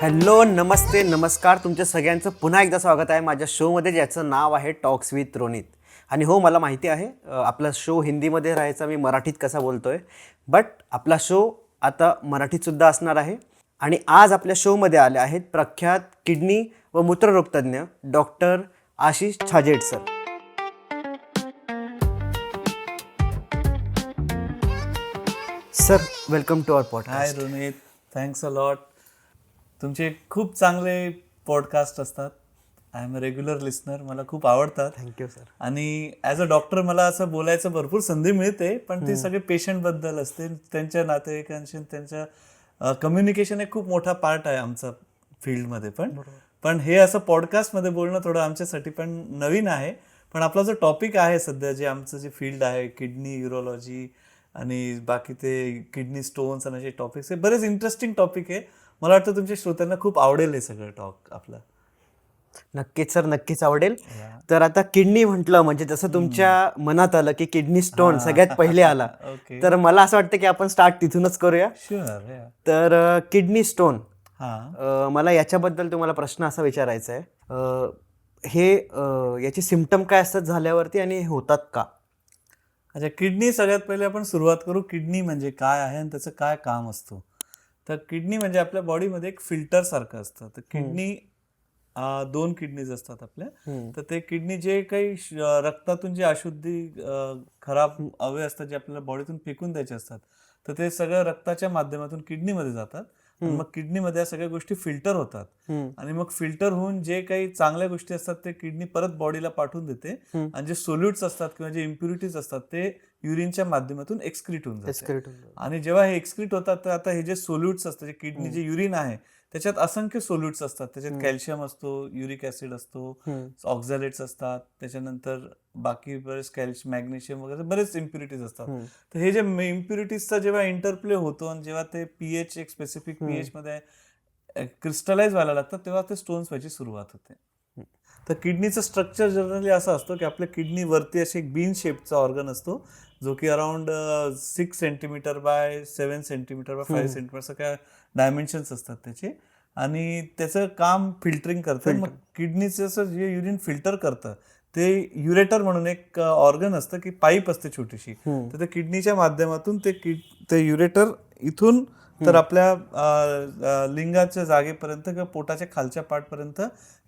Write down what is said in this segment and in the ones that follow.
Hello, नमस्ते, नमस्कार. तुमच्या सगळ्यांचं पुन्हा एकदा स्वागत आहे माझ्या शोमध्ये, ज्याचं नाव आहे टॉक्स विथ रोनित. आणि हो, मला माहिती आहे आपला शो हिंदीमध्ये राहायचा, मी मराठीत कसा बोलतोय. बट आपला शो आता मराठीतसुद्धा असणार आहे. आणि आज आपल्या शोमध्ये आले आहेत प्रख्यात किडनी व मूत्ररोगतज्ञ doctor Ashish Chhajed sir. Sir, welcome to our hi podcast. Ronit, thanks a lot. तुमचे खूप चांगले पॉडकास्ट असतात. I am a regular listener, मला खूप आवडतात. Thank you sir. आणि ॲज अ डॉक्टर मला असं बोलायचं भरपूर संधी मिळते, पण ती सगळे पेशंटबद्दल असते, त्यांच्या नातेवाईकांशी, त्यांच्या कम्युनिकेशन एक खूप मोठा पार्ट आहे आमचा फील्डमध्ये. पण हे असं पॉडकास्टमध्ये बोलणं थोडं आमच्यासाठी पण नवीन आहे. पण आपला जो टॉपिक आहे सध्या, जे आमचं जे फील्ड आहे, किडनी युरोलॉजी आणि बाकी ते किडनी स्टोन्स आणि असे टॉपिक्स, हे बरेच इंटरेस्टिंग टॉपिक आहे. मला वाटतं तुमच्या श्रोत्यांना खूप आवडेल हे सगळं टॉक आपला. नक्कीच सर, नक्कीच आवडेल. तर आता किडनी म्हटलं म्हणजे जसं तुमच्या मनात आलं की किडनी स्टोन सगळ्यात पहिले आला, ओके, तर मला असं वाटतं की आपण स्टार्ट तिथूनच करूया. शुअर. तर किडनी स्टोन, हां, मला याच्याबद्दल तुम्हाला प्रश्न असा विचारायचा आहे. याचे सिम्पटम काय असतात झाल्यावरती आणि हे होतात का? अच्छा, किडनी सगळ्यात पहिले आपण सुरुवात करू. किडनी म्हणजे काय आहे आणि त्याचं काय काम असतं. तर किडनी म्हणजे आपल्या बॉडीमध्ये एक फिल्टर सारखं असतं. तर किडनी, दोन किडनीज असतात आपल्या. तर ते किडनी जे काही रक्तातून जे अशुद्धी, खराब अवयव असतात, जे आपल्याला बॉडीतून फेकून द्यायचे असतात, तर ते सगळं रक्ताच्या माध्यमातून किडनीमध्ये जातात. आणि मग किडनीमध्ये या सगळ्या गोष्टी फिल्टर होतात. आणि मग फिल्टर होऊन जे काही चांगल्या गोष्टी असतात ते किडनी परत बॉडीला पाठवून देते. आणि जे सोल्युट्स असतात किंवा जे इम्प्युरिटीज असतात ते युरिनच्या माध्यमातून एक्सक्रीट होऊन जाते. एक्सक्रीट. आणि जेव्हा हे एक्सक्रीट होतात, तर आता हे जे सोल्युट्स असतात, जे किडनी जे युरिन आहे, त्याच्यात असंख्य सोल्युट्स असतात. त्याच्यात कॅल्शियम असतो, युरिक ऍसिड असतो, ऑक्झॅलेट्स असतात, त्याच्यानंतर बाकी बरेच मॅग्नेशियम वगैरे बरेच इम्प्युरिटीज असतात. तर हे जे इम्प्युरिटीजचा जेव्हा इंटरप्ले होतो आणि जेव्हा ते पीएच, एक स्पेसिफिक पीएच मध्ये क्रिस्टलाइज व्हायला लागतात, तेव्हा ते स्टोन्स व्हायची सुरुवात होते. तर किडनीचं स्ट्रक्चर जनरली असं असतं की आपल्या किडनी वरती अशी एक बीन शेपचा ऑर्गन असतो, जो की around 6 centimetre bye 7 centimetre bye 5 centimetre असं काय डायमेन्शन्स असतात त्याचे. आणि त्याचं काम फिल्टरिंग करतं. मग किडनीचं असं जे युरिन फिल्टर करतं ते युरेटर म्हणून एक ऑर्गन असतं, की पाईप असते छोटीशी. तर ते किडनीच्या माध्यमातून ते युरेटर इथून तर आपल्या लिंगाच्या जागेपर्यंत किंवा पोटाच्या खालच्या पार्टपर्यंत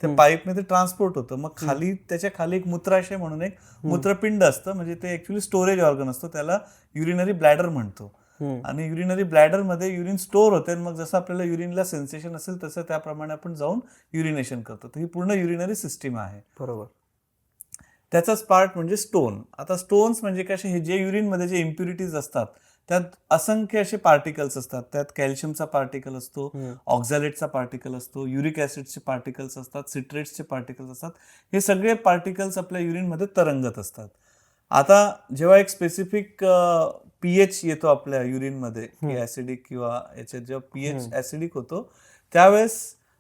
त्या पाईपमध्ये ट्रान्सपोर्ट होतं. मग खाली, त्याच्या खाली एक मूत्राशय म्हणून एक मूत्रपिंड असतं, म्हणजे ते ऍक्च्युली स्टोरेज ऑर्गन असतं, त्याला युरिनरी ब्लॅडर म्हणतो. आणि युरिनरी ब्लॅडर मध्ये युरिन स्टोअर होते आणि मग जसं आपल्याला युरिनला सेन्सेशन असेल तसं त्याप्रमाणे आपण जाऊन युरिनेशन करतो. तर ही पूर्ण युरिनरी सिस्टीम आहे. बरोबर. त्याचाच पार्ट म्हणजे स्टोन. आता स्टोन्स म्हणजे कसे, हे जे युरिनमध्ये जे इम्प्युरिटीज असतात त्यात असंख्य असे पार्टिकल्स असतात. त्यात कॅल्शियमचा पार्टिकल असतो, ऑक्झॅलेटचा पार्टिकल असतो, युरिक ऍसिडचे पार्टिकल्स असतात, सिट्रेट्सचे पार्टिकल्स असतात. हे सगळे पार्टिकल्स आपल्या युरिनमध्ये तरंगत असतात. आता जेव्हा एक स्पेसिफिक पीएच येतो आपल्या युरिनमध्ये, की ऍसिडिक किंवा याच्यात जेव्हा पीएच ऍसिडिक होतो, त्यावेळेस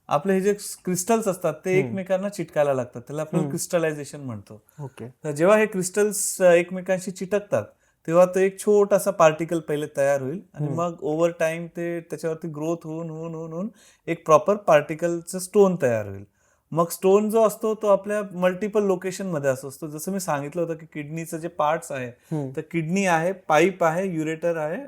आपले हे जे क्रिस्टल्स असतात ते एकमेकांना चिटकायला लागतात. त्याला आपण क्रिस्टलायझेशन म्हणतो. ओके. तर जेव्हा हे क्रिस्टल्स एकमेकांशी चिटकतात, तेव्हा तो एक छोटासा पार्टिकल पहिले तयार होईल आणि मग ओव्हर टाइम ते त्याच्यावरती ग्रोथ होऊन होऊन होऊन होऊन एक प्रॉपर पार्टिकलचं स्टोन तयार होईल. मग स्टोन जो असतो तो आपल्या मल्टिपल लोकेशन मध्ये असतो. जसं मी सांगितलं होतं की किडनीचं जे पार्ट्स आहे, तर किडनी आहे, पाईप आहे, युरेटर आहे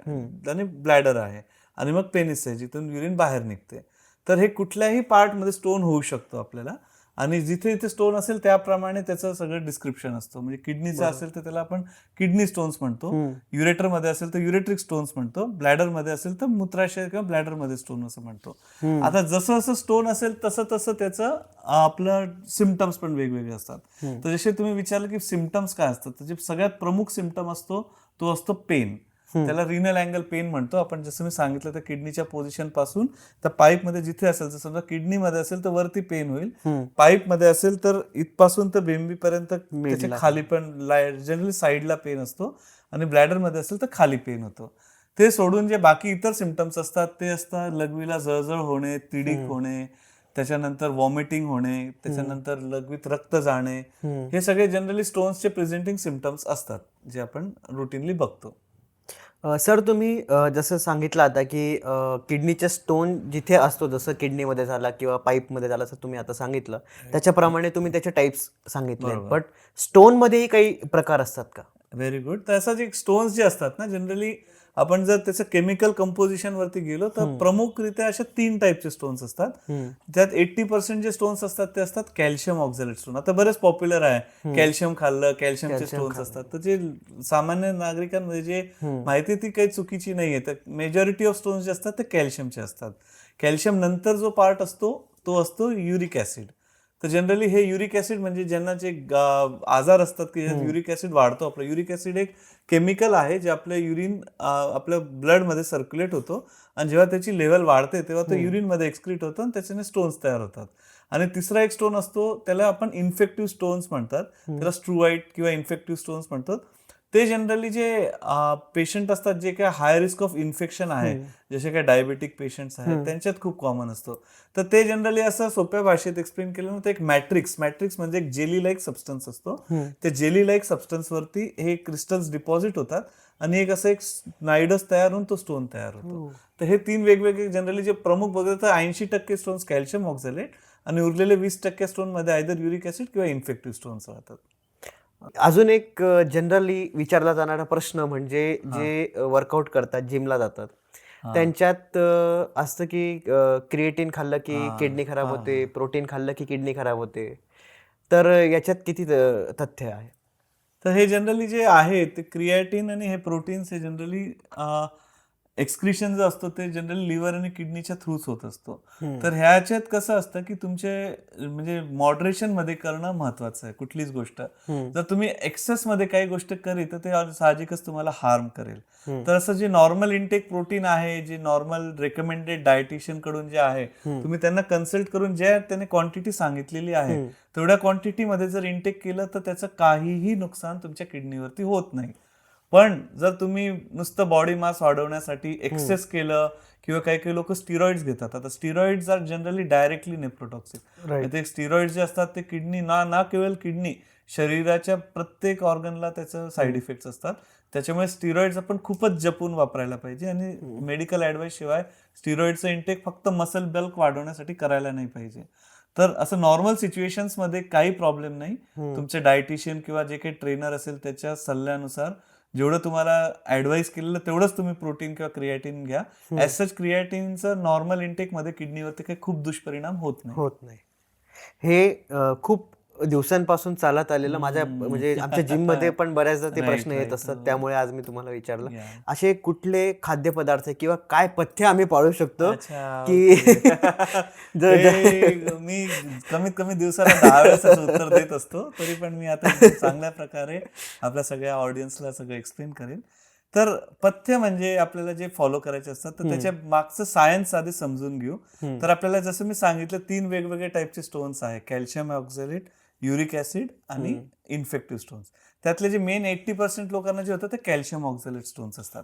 आणि ब्लॅडर आहे, आणि मग पेनिस आहे, जिथून युरिन बाहेर निघते. तर हे कुठल्याही पार्टमध्ये स्टोन होऊ शकतो आपल्याला. आणि जिथे जिथे स्टोन असेल त्याप्रमाणे त्याचं सगळं डिस्क्रिप्शन असतं. म्हणजे किडनीचं असेल तर त्याला आपण किडनी स्टोन्स म्हणतो, युरेटर मध्ये असेल तर युरेट्रिक स्टोन्स म्हणतो, ब्लॅडर मध्ये असेल तर मूत्राशय किंवा ब्लॅडर मध्ये स्टोन असं म्हणतो. आता जसं जसं स्टोन असेल तसं तसं त्याचं आपलं सिम्पटम्स पण वेगवेगळे असतात. तर जसे तुम्ही विचारलं की सिम्पटम्स काय असतात, तर जे सगळ्यात प्रमुख सिम्पटम असतो तो असतो पेन. त्याला रिनल अँगल पेन म्हणतो आपण. जसं मी सांगितलं तर किडनीच्या पोझिशन पासून त्या पाईप मध्ये जिथे असेल, तर समजा किडनी मध्ये असेल तर वरती पेन होईल, पाईप मध्ये असेल तर इथपासून तर बेंबीपर्यंत त्याच्या खाली पण जनरली साईडला पेन असतो, आणि ब्लॅडर मध्ये असेल तर खाली पेन होतो. ते सोडून जे बाकी इतर सिम्पटम्स असतात ते असतात लघवीला जळजळ होणे, तिडीक होणे, त्याच्यानंतर वॉमिटिंग होणे, त्याच्यानंतर लघवीत रक्त जाणे. हे सगळे जनरली स्टोन्सचे प्रेझेंटिंग सिम्पटम्स असतात जे आपण रुटीनली बघतो. सर तुम्ही जसं सांगितलं आता की किडनीचा स्टोन जिथे असतो, जसं किडनीमध्ये झाला किंवा पाईपमध्ये झाला, असं तुम्ही आता सांगितलं, त्याच्याप्रमाणे तुम्ही त्याचे टाईप्स सांगितले आहेत. बरोबर. बट स्टोनमध्येही काही प्रकार असतात का? Very good. तर असं जे स्टोन्स जे असतात ना, जनरली आपण जर त्याचं केमिकल कंपोजिशन वरती गेलो तर प्रमुखरित्या अशा 3 टाईपचे स्टोन्स असतात. त्यात 80% जे स्टोन्स असतात ते असतात कॅल्शियम ऑक्झॅलेट स्टोन. आता बरेच पॉप्युलर आहे, कॅल्शियम खाल्लं, कॅल्शियमचे स्टोन्स असतात. तर जे सामान्य नागरिकांमध्ये जे माहिती ती काही चुकीची नाहीये. तर मेजॉरिटी ऑफ स्टोन्स जे असतात ते कॅल्शियमचे असतात. कॅल्शियम नंतर जो पार्ट असतो तो असतो युरिक ऍसिड. तर जनरली हे युरिक ऍसिड म्हणजे ज्यांना जे आजार असतात की युरिक ऍसिड वाढतो, आपलं युरिक ऍसिड एक केमिकल आहे जे आपल्या युरिन आपल्या ब्लडमध्ये सर्क्युलेट होतो आणि जेव्हा त्याची लेवल वाढते तेव्हा तो युरिनमध्ये एक्सक्रीट होतो आणि त्याच्याने स्टोन्स तयार होतात. आणि तिसरा एक स्टोन असतो त्याला आपण इन्फेक्टिव्ह स्टोन्स म्हणतात, त्याला स्ट्रुवाइट किंवा इन्फेक्टिव्ह स्टोन्स म्हणतात. ते जनरली जे पेशंट असतात जे काय हाय रिस्क ऑफ इन्फेक्शन आहे, जसे काय डायबेटिक पेशंट्स आहेत, त्यांच्यात खूप कॉमन असतो. तर ते जनरली असं सोप्या भाषेत एक्सप्लेन केलं ना, तर एक मॅट्रिक्स म्हणजे एक जेली लाईक सबस्टन्स असतो. त्या जेली लाईक सबस्टन्स वरती हे क्रिस्टल्स डिपॉझिट होतात आणि एक असं एक नायडस तयार होऊन तो स्टोन तयार होतो. तर हे 3 वेगवेगळे जनरली जे प्रमुख बघितलं तर 80% स्टोन्स कॅल्शियम ऑक्झॅलेट आणि उरलेले 20% स्टोन मध्ये आयदर युरिक ऍसिड किंवा इन्फेक्टिव्ह स्टोन्स राहतात. अजून एक जनरली विचारला जाणारा प्रश्न म्हणजे जे वर्कआउट करतात, जिमला जातात, त्यांच्यात असतं की क्रिएटिन खाल्लं की किडनी खराब होते, प्रोटीन खाल्लं की किडनी खराब होते. तर याच्यात किती तथ्य आहे? तर हे जनरली जे आहे ते क्रिएटिन आणि हे प्रोटीन्स हे जनरली एक्सक्रिशन जो असतो ते जनरली लिव्हर आणि किडनीच्या थ्रूच होत असतो. तर ह्याच्यात कसं असतं की तुमचे म्हणजे मॉडरेशन मध्ये करणं महत्वाचं आहे कुठलीच गोष्ट. जर तुम्ही एक्सेस मध्ये काही गोष्ट करी तर ते साहजिकच तुम्हाला हार्म करेल. तर असं जे नॉर्मल इनटेक प्रोटीन आहे, जे नॉर्मल रेकमेंडेड डायटिशियन कडून जे आहे, तुम्ही त्यांना कन्सल्ट करून जे त्याने क्वांटिटी सांगितलेली आहे तेवढ्या क्वांटिटीमध्ये जर इनटेक केलं तर त्याचं काहीही नुकसान तुमच्या किडनीवरती होत नाही. पण जर तुम्ही नुसतं बॉडी मास वाढवण्यासाठी एक्सेस केलं किंवा काही काही लोक स्टिरॉइड्स घेतात. आता steroids are generally directly nephrotoxic. ते स्टिरॉइड्स जे असतात ते किडनी ना केवळ किडनी, शरीराच्या प्रत्येक ऑर्गनला त्याचं साईड इफेक्ट्स असतात. त्याच्यामुळे स्टिरॉइड्स आपण खूपच जपून वापरायला पाहिजे आणि मेडिकल ऍडवाइस शिवाय स्टिरॉइडचं इंटेक फक्त मसल बल्क वाढवण्यासाठी करायला नाही पाहिजे. तर असं नॉर्मल सिच्युएशन्स मध्ये काही प्रॉब्लेम नाही. तुमचे डायटिशियन किंवा जे काही ट्रेनर असेल त्याच्या सल्ल्यानुसार जेवढं तुम्हाला ऍडवाइस केलेलं तेवढंच तुम्ही प्रोटीन किंवा क्रिएटिन घ्या. ऍज सच क्रिएटिनचं नॉर्मल इंटेक मध्ये किडनीवरती काही खूप दुष्परिणाम होत नाही. हे खूप दिवसांपासून चालत आलेलं माझ्या म्हणजे आमच्या जिममध्ये पण बऱ्याचदा ते प्रश्न येत असतात, त्यामुळे आज मी तुम्हाला विचारलं. असे कुठले खाद्यपदार्थ किंवा काय पथ्य आम्ही पाळू शकतो की मी कमीत कमी दिवसाला 10 वेळेस उत्तर देत असतो, तरी पण मी आता चांगल्या प्रकारे आपल्या सगळ्या ऑडियन्सला सगळं एक्सप्लेन करेन. तर पथ्य म्हणजे आपल्याला जे फॉलो करायचे असतात तर त्याच्या मागचं सायन्स आधी समजून घेऊ. तर आपल्याला जसं मी सांगितलं 3 वेगवेगळे टाईपचे स्टोन्स आहे, कॅल्शियम ऑक्झॅलेट, युरिक ऍसिड आणि इन्फेक्टिव्ह स्टोन्स. त्यातले जे मेन 80% लोकांना जे होतं ते कॅल्शियम ऑक्झॅलेट स्टोन्स असतात.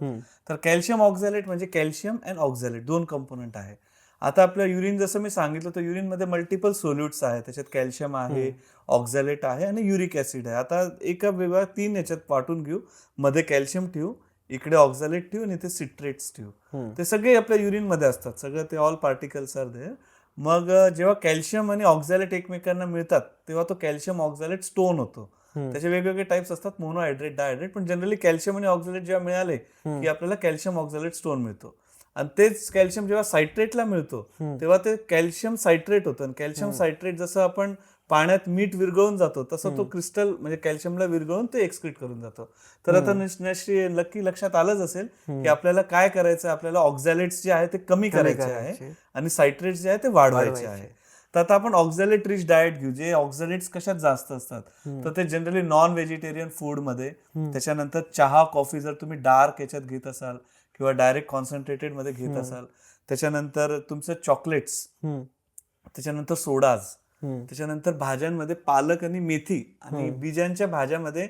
तर कॅल्शियम ऑक्झॅलेट म्हणजे कॅल्शियम अँड ऑक्झॅलेट 2 कंपोनंट आहे. आता आपलं युरिन जसं मी सांगितलं तर युरिन मध्ये मल्टिपल सोल्युट्स आहेत. त्याच्यात कॅल्शियम आहे, ऑक्झॅलेट आहे आणि युरिक ऍसिड आहे. आता एका वेगळ्या 3 याच्यात वाटून घेऊ. मध्ये कॅल्शियम ठेवू, इकडे ऑक्झॅलेट ठेवू आणि इथे सिट्रेट्स ठेवू. ते सगळे आपल्या युरिन मध्ये असतात, सगळं ते ऑल पार्टिकल्स आर देअर. मग जेव्हा कॅल्शियम आणि ऑक्झॅलेट एकमेकांना मिळतात तेव्हा तो कॅल्शियम ऑक्झॅलेट स्टोन होतो. त्याचे वेगवेगळे टाइप्स असतात, मोनोहायड्रेट, डायहायड्रेट, पण जनरली कॅल्शियम आणि ऑक्झॅलेट जेव्हा मिळाले की आपल्याला कॅल्शियम ऑक्झॅलेट स्टोन मिळतो. आणि तेच कॅल्शियम जेव्हा सायट्रेटला मिळतो तेव्हा ते कॅल्शियम सायट्रेट होतं. आणि कॅल्शियम सायट्रेट जसं आपण पाण्यात मीठ विरघळून जातो तसं तो क्रिस्टल म्हणजे कॅल्शियमला विरघळून ते एक्सक्रीट करून जातो. तर आता नक्की लक्षात आलंच असेल की आपल्याला काय करायचं, आपल्याला ऑक्झॅलेट्स जे आहे ते कमी करायचे आहे आणि सायट्रेट्स जे आहे ते वाढवायचे आहे. तर आता आपण ऑक्झॅलेट रिच डाएट घेऊ. जे ऑक्झॅलेट्स कशात जास्त असतात तर ते जनरली नॉन व्हेजिटेरियन फूड मध्ये, त्याच्यानंतर चहा कॉफी जर तुम्ही डार्क याच्यात घेत असाल किंवा डायरेक्ट कॉन्सन्ट्रेटेड मध्ये घेत असाल, त्याच्यानंतर तुमचं चॉकलेट्स, त्याच्यानंतर सोडाज, त्याच्यानंतर भाज्यांमध्ये पालक आणि मेथी आणि बीजांच्या भाज्यामध्ये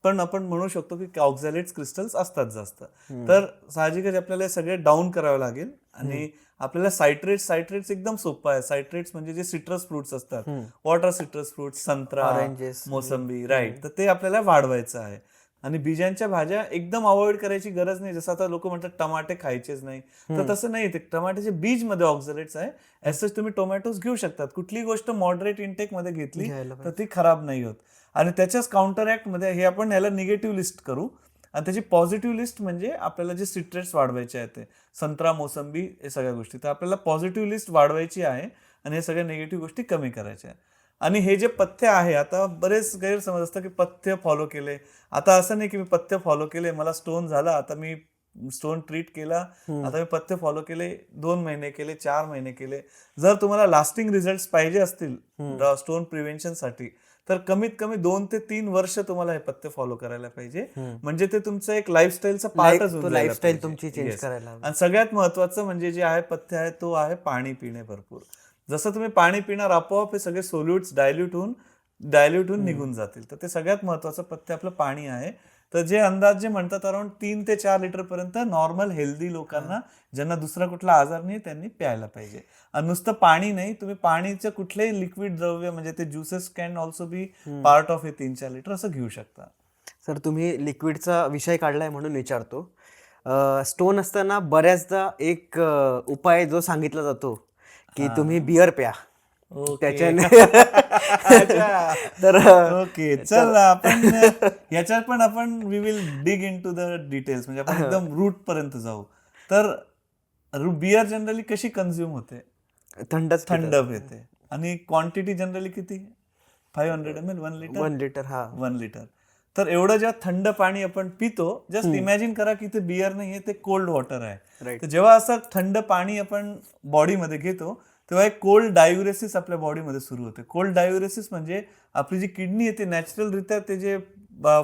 पण आपण म्हणू शकतो की ऑक्झॅलेट्स क्रिस्टल्स असतात जास्त. तर साहजिकच आपल्याला सगळे डाऊन करावं लागेल. आणि आपल्याला सायट्रेट्स एकदम सोपं आहे. सायट्रेट्स म्हणजे जे सिट्रस फ्रुट्स असतात, वॉटर सिट्रस फ्रुट्स, संत्रा, मोसंबी, राईट, तर ते आपल्याला वाढवायचं आहे. आणि बीजांच्या भाज्या एकदम अवॉइड करायची गरज नाही. जसं आता लोक म्हणतात टमाटे खायचेच नाही, तर तसं नाही. ते टमाट्याचे बीज मध्ये ऑक्झलेट्स आहे. ऍज तुम्ही टोमॅटोज घेऊ शकतात. कुठलीही गोष्ट मॉडरेट इंटेक मध्ये घेतली घ्यायला तर ती खराब नाही होत. आणि त्याच्याच काउंटर ऍक्ट मध्ये हे आपण ह्याला निगेटिव्ह लिस्ट करू. आणि त्याची पॉझिटिव्ह लिस्ट म्हणजे आपल्याला जे सिट्रेट्स वाढवायचे आहेत, ते संत्रा, मोसंबी, हे सगळ्या गोष्टी. तर आपल्याला पॉझिटिव्ह लिस्ट वाढवायची आहे आणि हे सगळ्या निगेटिव्ह गोष्टी कमी करायच्या आहेत. आणि हे जे पथ्य आहे, आता बरेच गैरसमज असतात की पथ्य फॉलो केले. आता असं नाही की मी पथ्य फॉलो केले, मला स्टोन झाला, आता मी स्टोन ट्रीट केला, आता मी पथ्य फॉलो केले, 2 महिने केले, 4 महिने केले. जर तुम्हाला लास्टिंग रिझल्ट पाहिजे असतील स्टोन प्रिव्हेन्शनसाठी, तर कमीत कमी 2 ते 3 वर्ष तुम्हाला हे पथ्य फॉलो करायला पाहिजे. म्हणजे ते तुमचं एक लाईफस्टाईलचा पार्टच होऊन जायला लाईफस्टाईल पाहिजे. तुमची चेंज Yes. करायला हवी. आणि सगळ्यात महत्वाचं म्हणजे जे आहे पथ्य आहे, तो आहे पाणी पिणे भरपूर. जसं तुम्ही पाणी पिणार, आपोआप हे सगळे सोल्युट्स डायल्यूट होऊन निघून जातील. तर ते सगळ्यात महत्वाचं पथ्य आपलं पाणी आहे. तर जे अंदाज जे म्हणतात अराउंड 3 ते 4 लिटर पर्यंत नॉर्मल हेल्दी लोकांना, ज्यांना दुसरा कुठला आजार नाही, त्यांनी प्यायला पाहिजे. आणि नुसतं पाणी नाही, तुम्ही पाणीचं कुठलेही लिक्विड द्रव्य, म्हणजे ते juices can also be part of हे 3-4 लिटर असं घेऊ शकता. सर, तुम्ही लिक्विडचा विषय काढलाय म्हणून विचारतो. स्टोन असताना बऱ्याचदा एक उपाय जो सांगितला जातो की तुम्ही बियर प्या. त्याच्याने तर ओके, चल आपण याच्यात पण आपण we will dig into the details, म्हणजे आपण एकदम रूट पर्यंत जाऊ. तर बियर जनरली कशी कन्झ्युम होते? थंड येते. आणि क्वांटिटी जनरली किती? 500 ml, 1 लिटर. 1 लिटर. हा, 1 लिटर. तर एवढं जेव्हा थंड पाणी आपण पितो, जस्ट इमॅजिन करा की ते बियर नाहीये, ते कोल्ड वॉटर आहे. राईट. तर जेव्हा असं थंड पाणी आपण बॉडीमध्ये घेतो, तेव्हा एक कोल्ड डायुरेसिस आपल्या बॉडीमध्ये सुरू होते. कोल्ड डायुरेसिस म्हणजे आपली जी किडनी आहे, ते नॅचरलरित्या ते जे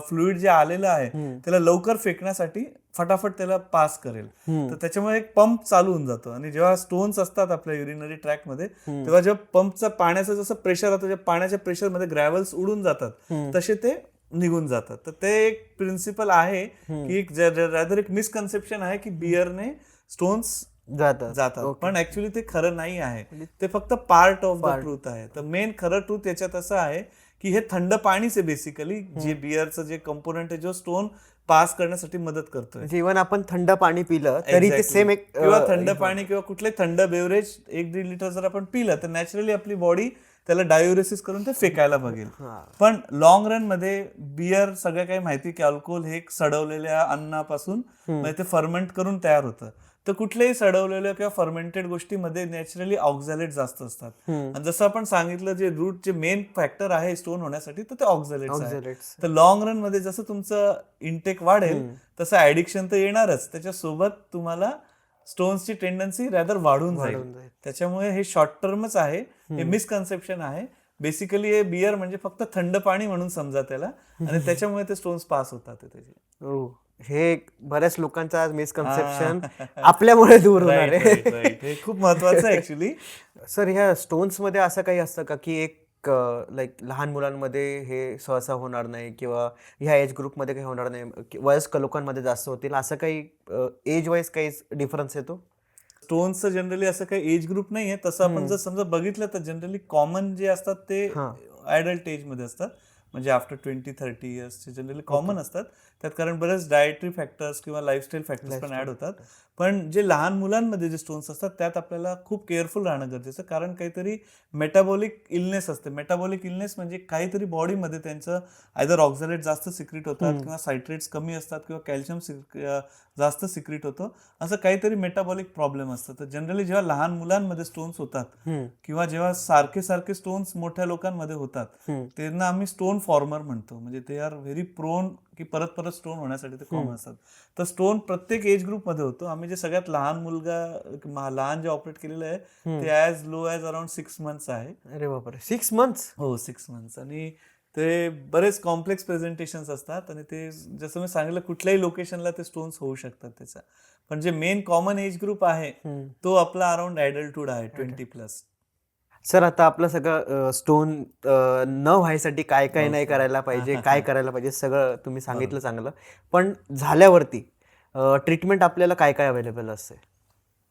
फ्लुइड जे आलेलं आहे, त्याला लवकर फेकण्यासाठी फटाफट त्याला पास करेल. तर त्याच्यामुळे एक पंप चालू होऊन जातो. आणि जेव्हा स्टोन्स असतात आपल्या युरिनरी ट्रॅक मध्ये, तेव्हा जेव्हा पंपचा पाण्याचं जसं प्रेशर होतं, त्या पाण्याच्या प्रेशरमध्ये ग्रॅव्हल्स उडून जातात, तसे ते निघून जातात. तर ते एक प्रिन्सिपल आहे की एक मिसकन्सेप्शन आहे की बियरने स्टोन्स जातात. पण ऍक्च्युली ते खरं नाही आहे. ते फक्त पार्ट ऑफ द ट्रूथ आहे. तर मेन खरं ट्रूथ याच्यात असं आहे की हे थंड पाणीच आहे बेसिकली, जे बियरचं जे कंपोनेंट आहे, जो स्टोन पास करण्यासाठी मदत करतोय. इव्हन आपण थंड पाणी पिलं तरी ते सेम एक किंवा थंड पाणी किंवा कुठले थंड बेवरेज 1-1.5 लिटर जर आपण पिलं, तर नॅचरली आपली बॉडी त्याला डायुरेसिस करून ते फेकायला बघेल. पण लॉंग रन मध्ये बियर, सगळं काही माहिती की अल्कोहोल हे सडवलेल्या अन्नापासून म्हणजे ते फर्मेंट करून तयार होतं. तर कुठल्याही सडवलेल्या किंवा फर्मेंटेड गोष्टीमध्ये नॅचरली ऑक्झॅलेट जास्त असतात. आणि जसं आपण सांगितलं, जे रूट जे मेन फॅक्टर आहे स्टोन होण्यासाठी, तर ते ऑक्झॅलेट्स आहे. तर लॉंग रन मध्ये जसं तुमचं इनटेक वाढेल, तसं ऍडिक्शन तर येणारच, त्याच्यासोबत तुम्हाला स्टोन्सची टेंडन्सी रॅदर वाढून जाईल. त्याच्यामुळे हे शॉर्ट टर्मच आहे, हे मिसकन्सेप्शन आहे. बेसिकली हे बियर म्हणजे फक्त थंड पाणी म्हणून समजा त्याला, आणि त्याच्यामुळे ते स्टोन्स पास होतात त्याचे. हे बऱ्याच लोकांचा आज मिसकन्सेप्शन आपल्यामुळे दूर होणार आहे. हे खूप महत्वाचं आहे ऍक्च्युली. सर, ह्या स्टोन्स मध्ये असं काही असतं का की एक लाईक लहान मुलांमध्ये हे सहसा होणार नाही, किंवा ह्या एज ग्रुपमध्ये काही होणार नाही, वयस्क लोकांमध्ये जास्त होतील, असं काही एज वाईज काही डिफरन्स येतो? स्टोन्सचं जनरली असं काही एज ग्रुप नाही आहे. तसं आपण जर समजा बघितलं तर जनरली कॉमन जे असतात ते ऍडल्ट एज मध्ये असतात, म्हणजे आफ्टर 20-30 इयर्सचे जनरली कॉमन असतात. त्यात कारण बरेच डायटरी फॅक्टर्स किंवा लाईफस्टाईल फॅक्टर्स पण ऍड होतात. पण जे लहान मुलांमध्ये जे स्टोन्स असतात, त्यात आपल्याला खूप केअरफुल राहणं गरजेचं, कारण काहीतरी मेटाबॉलिक इलनेस असते. मेटाबॉलिक इलनेस म्हणजे काहीतरी बॉडीमध्ये त्यांचं आयदर ऑक्झॅलेट जास्त सिक्रीट होतात, किंवा सायट्रेट्स कमी असतात, किंवा कॅल्शियम जास्त सिक्रीट होतं, असं काहीतरी मेटाबॉलिक प्रॉब्लेम असतं. तर जनरली जेव्हा लहान मुलांमध्ये स्टोन्स होतात, किंवा जेव्हा सारखे सारखे स्टोन्स मोठ्या लोकांमध्ये होतात, त्यांना आम्ही स्टोन फॉर्मर म्हणतो. म्हणजे ते आर व्हेरी प्रोन की परत परत स्टोन होण्यासाठी ते कॉमन असतात. तर स्टोन प्रत्येक एज ग्रुप मध्ये होतो. आम्ही जे सगळ्यात लहान जे ऑपरेट केलेलं आहे, ते as low as around 6 months आहे. अरे बापरे, 6 months? हो, 6 months. आणि ते बरेच कॉम्प्लेक्स प्रेझेंटेशन्स असतात, आणि ते जसं मी सांगितलं, कुठल्याही लोकेशनला ते स्टोन्स होऊ शकतात त्याचा. पण जे मेन कॉमन एज ग्रुप आहे, तो आपला अराउंड ॲडल्टहूड आहे, 20+. सर, आता आपलं सगळं स्टोन न व्हायसाठी काय काय नाही करायला पाहिजे, काय करायला पाहिजे, सगळं तुम्ही सांगितलं चांगलं. पण झाल्यावरती ट्रीटमेंट आपल्याला काय काय अवेलेबल असते?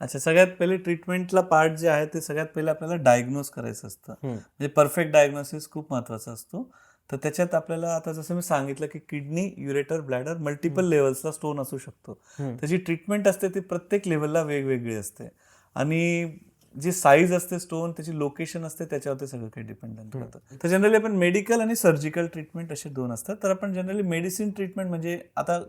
अच्छा, सगळ्यात पहिले ट्रीटमेंटला पार्ट जे आहे, ते सगळ्यात पहिले आपल्याला डायग्नोज करायचं असतं. म्हणजे परफेक्ट डायग्नोसिस खूप महत्वाचा असतो. तर त्याच्यात आपल्याला आता जसं मी सांगितलं की किडनी, युरेटर, ब्लॅडर मल्टिपल लेवल्सला स्टोन असू शकतो. त्याची ट्रीटमेंट असते ती प्रत्येक लेवलला वेगवेगळी असते आणि जी साईज असते स्टोन, त्याची लोकेशन असते, त्याच्यावरती सगळं काही डिपेंडंट करतं. तर जनरली आपण मेडिकल आणि सर्जिकल ट्रीटमेंट असे दोन असतात. तर आपण जनरली मेडिसिन ट्रीटमेंट म्हणजे आता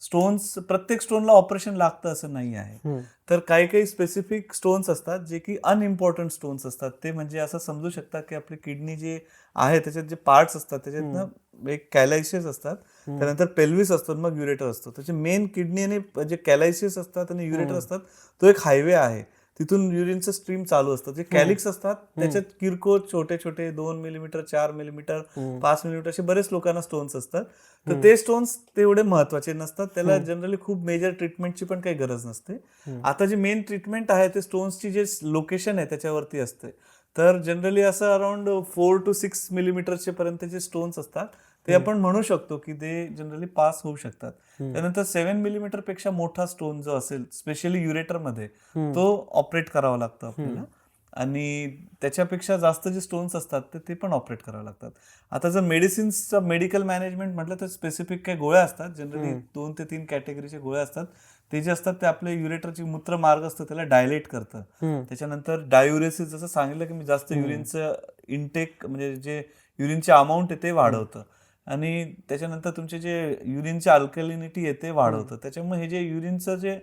स्टोन्स, प्रत्येक स्टोनला ऑपरेशन लागतं असं नाही आहे. तर काही काही स्पेसिफिक स्टोन्स असतात जे की अनइम्पॉर्टंट स्टोन्स असतात. ते म्हणजे असं समजू शकता की आपली किडनी जे आहे त्याच्यात जे पार्ट्स असतात त्याच्यात एक कॅलायसिस असतात, त्यानंतर पेल्विस असतो, मग युरेटर असतो. त्याचे मेन किडनी आणि जे कॅलायसिस असतात आणि युरेटर असतात तो एक हायवे आहे, तिथून युरिनचं स्ट्रीम चालू असतं. जे कॅलिक्स असतात त्याच्यात किरकोळ छोटे छोटे 2 मिलीमीटर, 4 मिलीमीटर, 5 मिलीमीटर असे बरेच लोकांना स्टोन्स असतात. तर ते स्टोन्स तेवढे महत्वाचे नसतात, त्याला जनरली खूप मेजर ट्रीटमेंटची पण काही गरज नसते. आता जी मेन ट्रीटमेंट आहे ते स्टोन्सची जे लोकेशन आहे त्याच्यावरती असते. तर जनरली असं अराउंड 4 to 6 मिलीमीटरचे पर्यंत जे स्टोन्स असतात ते आपण म्हणू शकतो की ते जनरली पास होऊ शकतात. त्यानंतर 7 मिलीमीटर पेक्षा मोठा स्टोन जो असेल, स्पेशली युरेटरमध्ये, तो ऑपरेट करावा लागतो आपल्याला आणि त्याच्यापेक्षा जास्त जे स्टोन्स असतात ते पण ऑपरेट करावे लागतात. आता जर मेडिसिन्सचं मेडिकल मॅनेजमेंट म्हटलं तर स्पेसिफिक काही गोळ्या असतात, जनरली 2 ते 3 कॅटेगरीच्या गोळ्या असतात. ते जे असतात ते आपले युरेटरची मूत्र मार्ग असतो त्याला डायलेट करतं. त्याच्यानंतर डायुरेसिस, जसं सांगितलं की मी जास्त युरिनचं इनटेक म्हणजे जे युरिनचे अमाऊंट आहे ते वाढवतं आणि त्याच्यानंतर तुमचे जे युरिनची अल्कलिनिटी आहे ते वाढवतं. त्याच्यामुळे हे जे युरिनचं जे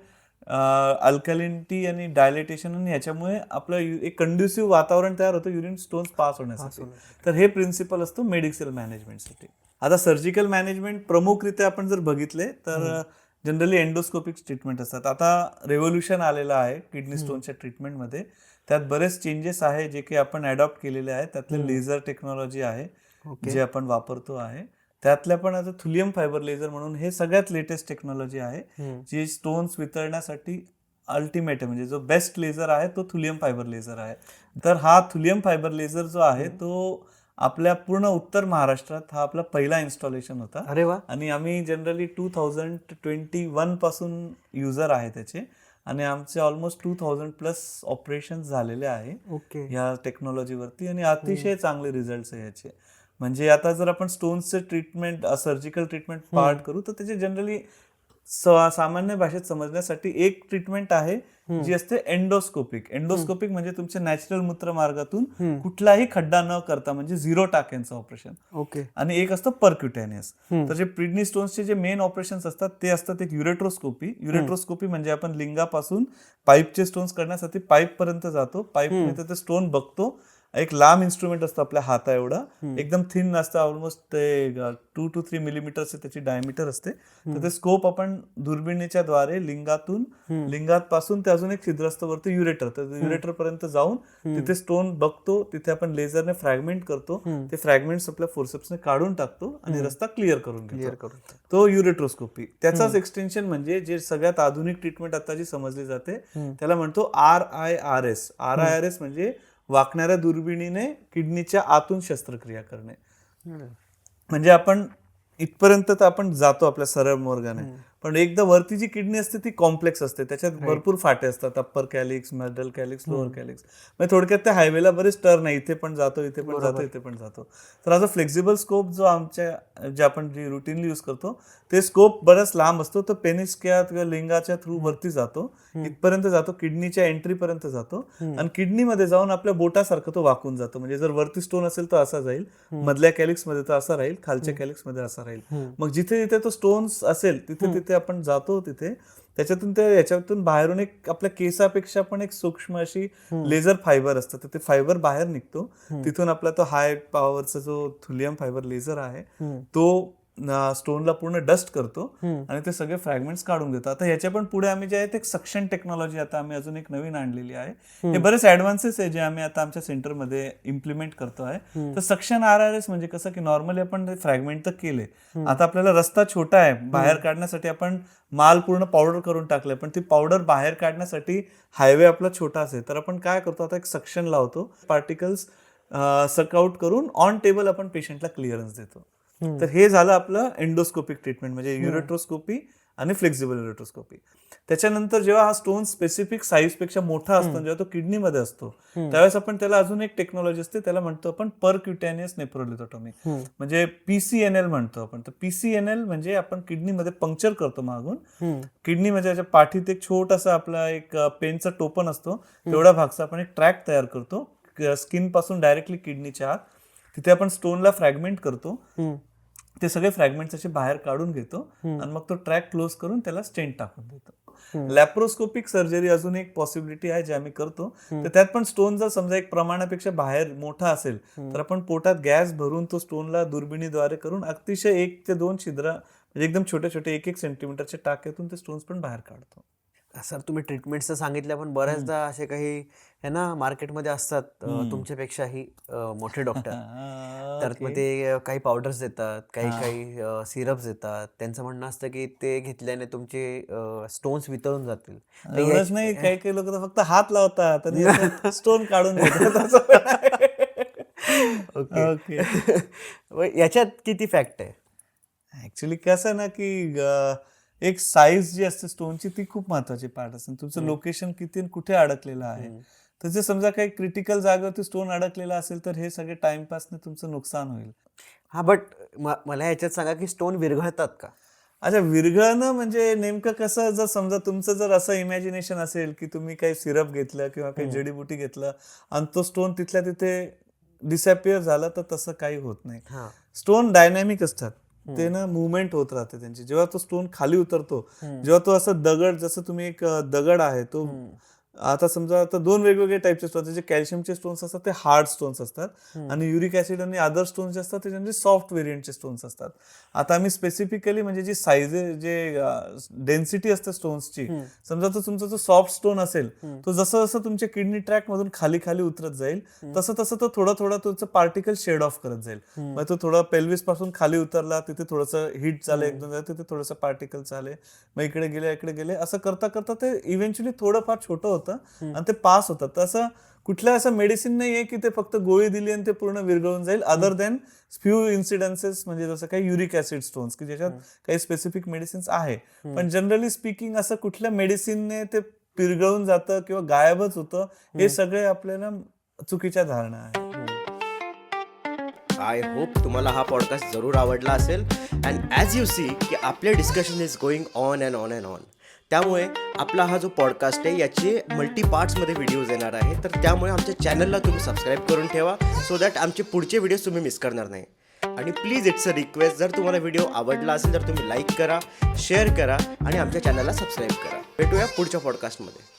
अल्कलिनिटी आणि डायलेटेशन आणि ह्याच्यामुळे आपलं एक कंड्युसिव्ह वातावरण तयार होतं युरिन स्टोन्स पास होण्यासाठी. तर हे प्रिन्सिपल असतो मेडिकल मॅनेजमेंटसाठी. आता सर्जिकल मॅनेजमेंट प्रमुखरित्या आपण जर बघितले तर जनरली एंडोस्कोपिक ट्रीटमेंट असतात. आता रेव्होल्युशन आलेलं आहे किडनी स्टोनच्या ट्रीटमेंटमध्ये. त्यात बरेच चेंजेस आहे जे की आपण अडॉप्ट केलेले आहेत. त्यातले लेझर टेक्नॉलॉजी आहे जे आपण वापरतो आहे. त्यातल्या पण आता थुलियम फायबर लेझर म्हणून हे सगळ्यात लेटेस्ट टेक्नॉलॉजी आहे जी स्टोन्स वितळण्यासाठी अल्टिमेट आहे. म्हणजे जो बेस्ट लेझर आहे तो थुलियम फायबर लेझर आहे. तर हा थुलियम फायबर लेझर जो आहे तो आपल्या पूर्ण उत्तर महाराष्ट्रात हा आपला पहिला इन्स्टॉलेशन होता. अरे वा. आणि आम्ही जनरली 2021 पासून युजर आहे त्याचे आणि आमचे ऑलमोस्ट 2000+ ऑपरेशन झालेले आहे या टेक्नॉलॉजीवरती आणि अतिशय चांगले रिझल्ट आहे याचे. म्हणजे आता जर आपण स्टोन्सचे ट्रीटमेंट, सर्जिकल ट्रीटमेंट पार्ट करू तर त्याचे जनरली सामान्य भाषेत समजण्यासाठी एक ट्रीटमेंट आहे जी असते एंडोस्कोपिक. एंडोस्कोपिक म्हणजे तुमच्या नॅचरल मूत्रमार्गातून कुठलाही खड्डा न करता म्हणजे 0 टाक्यांचं ऑपरेशन. आणि एक असतं परक्युटेनियस. तर जे किडनी स्टोन्सचे जे मेन ऑपरेशन्स असतात ते असतात एक युरेट्रोस्कोपी. युरेट्रोस्कोपी म्हणजे आपण लिंगापासून पाईपचे स्टोन्स करण्यासाठी पाईप पर्यंत जातो, पाईप मध्ये ते स्टोन बघतो. एक लांब इन्स्ट्रुमेंट असतो आपल्या हाता एवढा, एकदम थिन असतं, ऑलमोस्ट ते 2 to 3 मिलीमीटरचे त्याची डायमीटर असते. तर ते स्कोप आपण दुर्बिणीच्या द्वारे लिंगापासून ते अजून एक छिद्र असतं वरती युरेटर, तर युरेटर पर्यंत जाऊन तिथे स्टोन बघतो. तिथे आपण लेझरने फ्रॅगमेंट करतो, ते फ्रॅगमेंट्स आपल्या फोर्सेप्सने काढून टाकतो आणि रस्ता क्लिअर करून घेतो. तो युरेट्रोस्कोपी. त्याचाच एक्सटेन्शन म्हणजे जे सगळ्यात आधुनिक ट्रीटमेंट आता जी समजली जाते त्याला म्हणतो RIRS. RIRS म्हणजे वाकणाऱ्या दुर्बिणीने किडनीच्या आतून शस्त्रक्रिया करणे. म्हणजे आपण इथपर्यंत तर आपण जातो आपल्या सरळ मार्गाने, पण एकदा वरती जी किडनी असते ती कॉम्प्लेक्स असते, त्याच्यात भरपूर फाटे असतात, upper calyx, middle calyx, lower calyx. म्हणजे थोडक्यात त्या हायवेला बरेच टर्न आहे, इथे पण जातो, इथे पण जातो, इथे पण जातो. तर हा जो फ्लेक्झिबल स्कोप जो जे आपण जे रुटीनली यूज करतो ते स्कोप बराच लांब असतो, तो पेनिस्किया किंवा लिंगाच्या थ्रू वरती जातो, इथपर्यंत जातो, किडनीच्या एंट्रीपर्यंत जातो आणि किडनीमध्ये जाऊन आपल्या बोटासारखं तो वाकून जातो. म्हणजे जर वरती स्टोन असेल तर असा जाईल, मधल्या कॅलिक्समध्ये तो असा राहील, खालच्या कॅलिक्समध्ये असा राहील. मग जिथे जिथे तो स्टोन्स असेल तिथे तिथे आपण जातो, तिथे त्याच्यातून याच्यातून बाहेरून एक आपल्या केसापेक्षा पण एक सूक्ष्म अशी लेझर फायबर असतं, तर ते फायबर बाहेर निघतो. तिथून आपला तो हाय पॉवरचा जो थुलियम फायबर लेझर आहे तो स्टोनला पूर्ण डस्ट करतो आणि ते सगळे फ्रॅगमेंट्स काढून घेतो. आता ह्याच्या पण पुढे आम्ही जे आहे ते सक्शन टेक्नॉलॉजी आता आम्ही अजून एक नवीन आणलेली आहे. हे बरेच ऍडव्हान्सेस आहे जे आम्ही आता आमच्या सेंटरमध्ये इम्प्लिमेंट करतो आहे. तर सक्शन RIRS म्हणजे कसं की नॉर्मली आपण फ्रॅगमेंट तर केले, आता आपल्याला रस्ता छोटा आहे, बाहेर काढण्यासाठी आपण माल पूर्ण पावडर करून टाकले, पण ती पावडर बाहेर काढण्यासाठी हायवे आपला छोटा असेल तर आपण काय करतो, आता एक सक्शन लावतो, पार्टिकल्स सकआउट करून ऑन टेबल आपण पेशंटला क्लिअरन्स देतो. तर हे झालं आपलं एंडोस्कोपिक ट्रीटमेंट म्हणजे युरेट्रोस्कोपी आणि फ्लेक्झिबल युरेट्रोस्कोपी. त्याच्यानंतर जेव्हा हा स्टोन स्पेसिफिक साईज पेक्षा मोठा असतो, जेव्हा तो किडनीमध्ये असतो, त्यावेळेस आपण त्याला अजून एक टेक्नॉलॉजी असते, त्याला म्हणतो आपण परक्युटॅनियस नेफ्रोलिथोटॉमी, म्हणजे PCNL म्हणतो आपण. तर PCNL म्हणजे आपण किडनीमध्ये पंक्चर करतो मागून. किडनी म्हणजे त्याच्या पाठीत एक छोटासा आपला एक पेनचा टोपण असतो, तेवढा भागचा आपण एक ट्रॅक तयार करतो स्किन पासून डायरेक्टली किडनीच्या आत. तिथे आपण स्टोनला फ्रॅगमेंट करतो, ते सगळे फ्रॅगमेंट्स असे बाहेर काढून घेतो आणि मग तो ट्रॅक क्लोज करून त्याला स्टेंट टाकून देतो. लॅप्रोस्कोपिक सर्जरी अजून एक पॉसिबिलिटी आहे जे आम्ही करतो. तर त्यात पण स्टोन जर समजा एक प्रमाणापेक्षा बाहेर मोठा असेल तर आपण पोटात गॅस भरून तो स्टोनला दुर्बिणीद्वारे करून अतिशय 1 ते 2 छिद्र म्हणजे एकदम छोटे छोटे 1-1 सेंटीमीटरच्या टाक्यातून ते स्टोन्स पण बाहेर काढतो. सर तुम्ही ट्रीटमेंटचं सांगितलं, पण बऱ्याचदा असे काही आहे ना मार्केटमध्ये असतात तुमच्यापेक्षाही मोठे डॉक्टर, तर मग ते काही पावडर्स देतात, काही सिरप्स देतात. त्यांचं म्हणणं असतं की ते घेतल्याने तुमचे स्टोन्स वितळून जातील. तर एवढंच नाही, काही काही लोक तर फक्त हात लावतात आणि स्टोन काढून घेतात. ओके. याच्यात किती फॅक्ट आहे? ऍक्च्युली कसं ना की एक साईज जी असते स्टोनची ती खूप महत्वाची पार्ट असते. तुमचं लोकेशन किती आणि कुठे अडकलेलं आहे. तर जे समजा काही क्रिटिकल जागेवरती स्टोन अडकलेला असेल तर हे सगळे टाइमपासने तुमचं नुकसान होईल. हा, बट मला याच्यात सांगा की स्टोन विरघळतात का? अच्छा, विरघळणं म्हणजे नेमकं कसं, जर समजा तुमचं जर असं इमॅजिनेशन असेल की तुम्ही काही सिरप घेतलं किंवा काही जडीबुटी घेतलं आणि तो स्टोन तिथल्या तिथे डिसअपिअर झाला, तर तसं काही होत नाही. स्टोन डायनॅमिक असतात, ते ना मुवमेंट होत राहते त्यांची. जेव्हा तो स्टोन खाली उतरतो, जेव्हा तो असं दगड, जसं तुम्ही एक दगड आहे तो, आता समजा आता 2 वेगवेगळे टाईपचे स्टोन्स, जे कॅल्शियमचे स्टोन्स असतात ते हार्ड स्टोन्स असतात आणि युरिक ऍसिड आणि अदर स्टोन्स जे असतात ते म्हणजे सॉफ्ट व्हेरियंटचे स्टोन्स असतात. आता आम्ही स्पेसिफिकली म्हणजे जी साईज, जे डेन्सिटी असते स्टोन्सची, समजा तो तुमचा जो सॉफ्ट स्टोन असेल, तो जसं जसं तुमच्या किडनी ट्रॅक मधून खाली खाली उतरत जाईल तसं तसं तो थोडा थोडा तुमचं पार्टिकल शेड ऑफ करत जाईल. मग तो थोडा पेल्विस पासून खाली उतरला, तिथे थोडंसं हिट झालं, एकदम तिथे थोडंसं पार्टिकल झाले, मग इकडे गेले, असं करता करता ते इव्हेंच्युअली थोडंफार छोटं होतं आणि ते पास होतात. तसं कुठलं असं मेडिसिन नाहीये की ते फक्त गोळी दिली आणि ते पूर्ण विरघळून जाईल, अदर दॅन फ्यू इन्सिडन्सेस, म्हणजे जसं काही युरिक ऍसिड स्टोन्स की ज्याच्यात काही स्पेसिफिक मेडिसिन्स आहे. पण जनरली स्पीकिंग असं कुठल्या मेडिसिनने ते विरघळून जातं किंवा गायबच होतं, हे सगळे आपल्याला चुकीच्या धारणा आहे. आय होप तुम्हाला हा पॉडकास्ट जरूर आवडला असेल. अँड ॲज यू सी की आपले discussion is going on and on and on. त्यामुळे आपला हा जो पॉडकास्ट आहे याचे मल्टी पार्ट्समध्ये व्हिडिओज येणार आहे. तर त्यामुळे आमच्या चॅनलला तुम्ही सबस्क्राईब करून ठेवा, सो दॅट आमचे पुढचे व्हिडिओज तुम्ही मिस करणार नाही. आणि प्लीज इट्स अ रिक्वेस्ट, जर तुम्हाला व्हिडिओ आवडला असेल तर तुम्ही लाईक करा, शेअर करा आणि आमच्या चॅनलला सबस्क्राईब करा. भेटूया पुढच्या पॉडकास्टमध्ये.